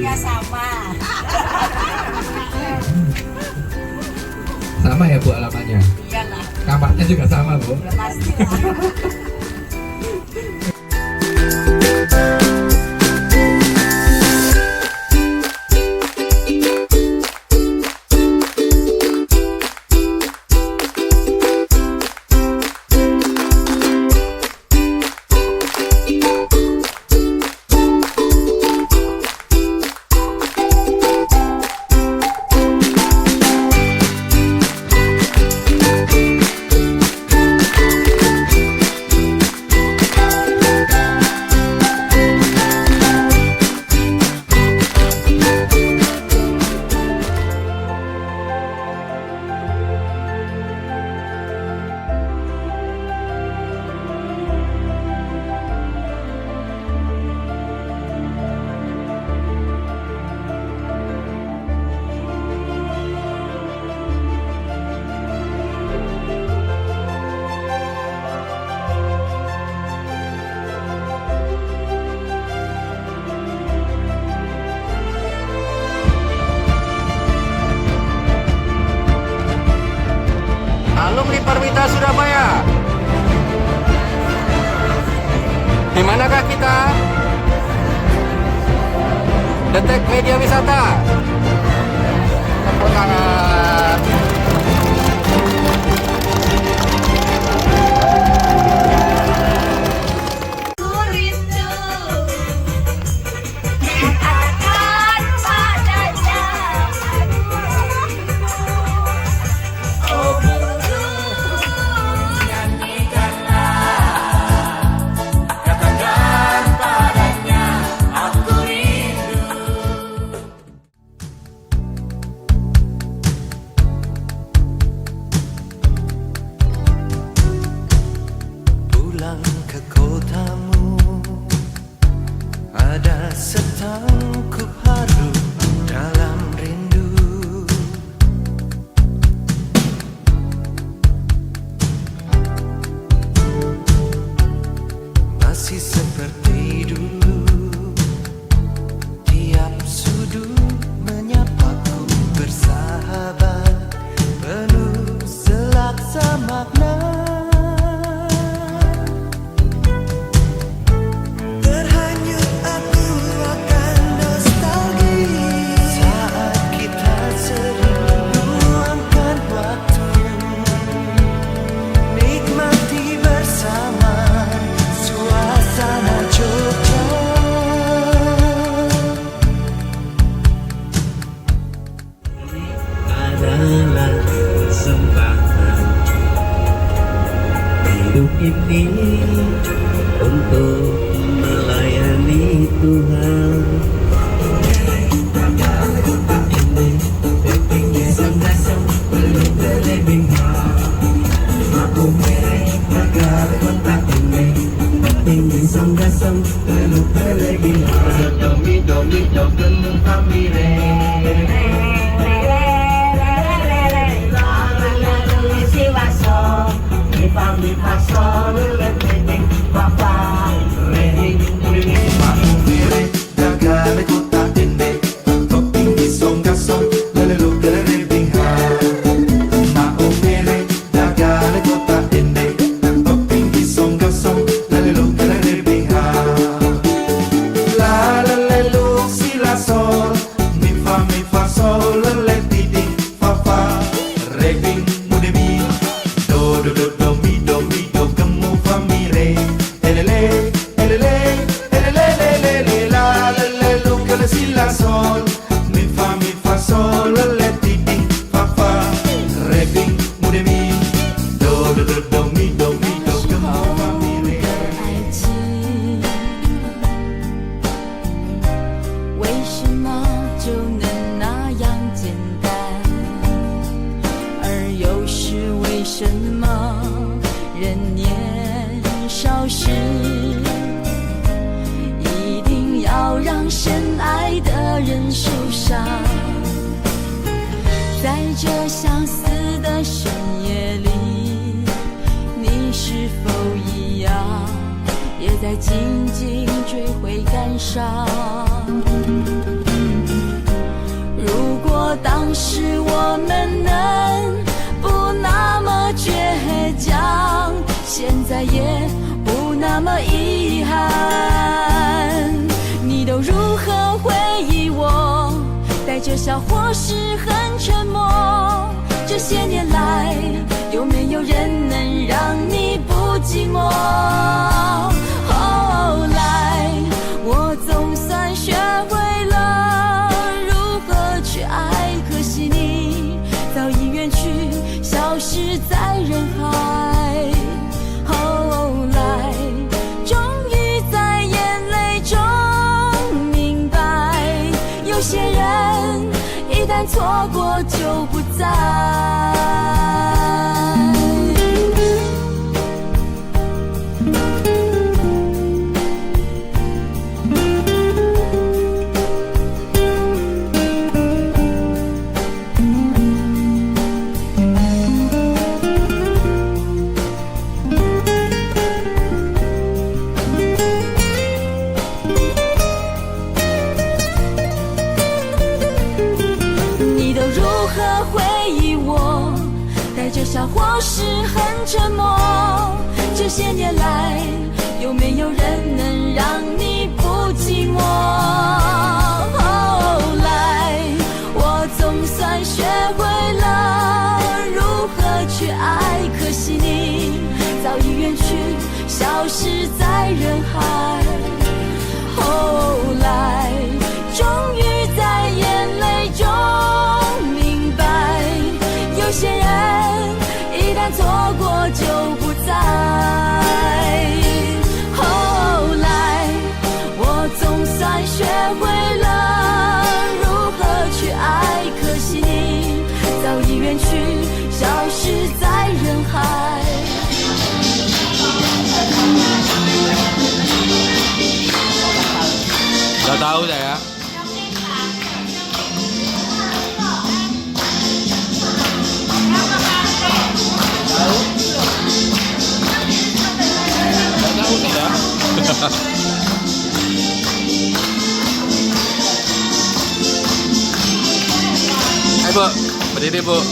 Ya sama. Sama ya Bu alamatnya? Iyalah. Kamarnya juga sama Bu? Ya pasti lah. Alumni Parwita Surabaya. Di manakah kita? Detek Media Wisata. Tepuk tangan. Pulang ke kotamu, ada setangkup haru dalam rindu. Masih seperti dulu, tiap sudut menyapaku bersahabat, penuh selaksa makna. Adalah kesempatan hidup ini untuk melayani Tuhan.在这相思的深夜里，你是否一样，也在静静追悔感伤？时我们能不那么倔强，现在也不那么遗憾。你都如何回忆我？带着笑或是很沉默。这些年来，有没有人能让你不寂寞？后来，我总算学会了如何去爱，可惜你早已远去，消失在人海。后来，终于在眼泪中明白，有些人一旦错过就不再。笑或是很沉默，这些年来，有没有人能让你不寂寞？后来，我总算学会了如何去爱，可惜你早已远去，消失在人海。后来，终于在眼泪中明白，有些人一旦错过就不再。后来，我总算学会了如何去爱，可惜你早已远去，消失在人海。Dah tahu saya. Tahu tidak? Hai Bu, berdiri Bu.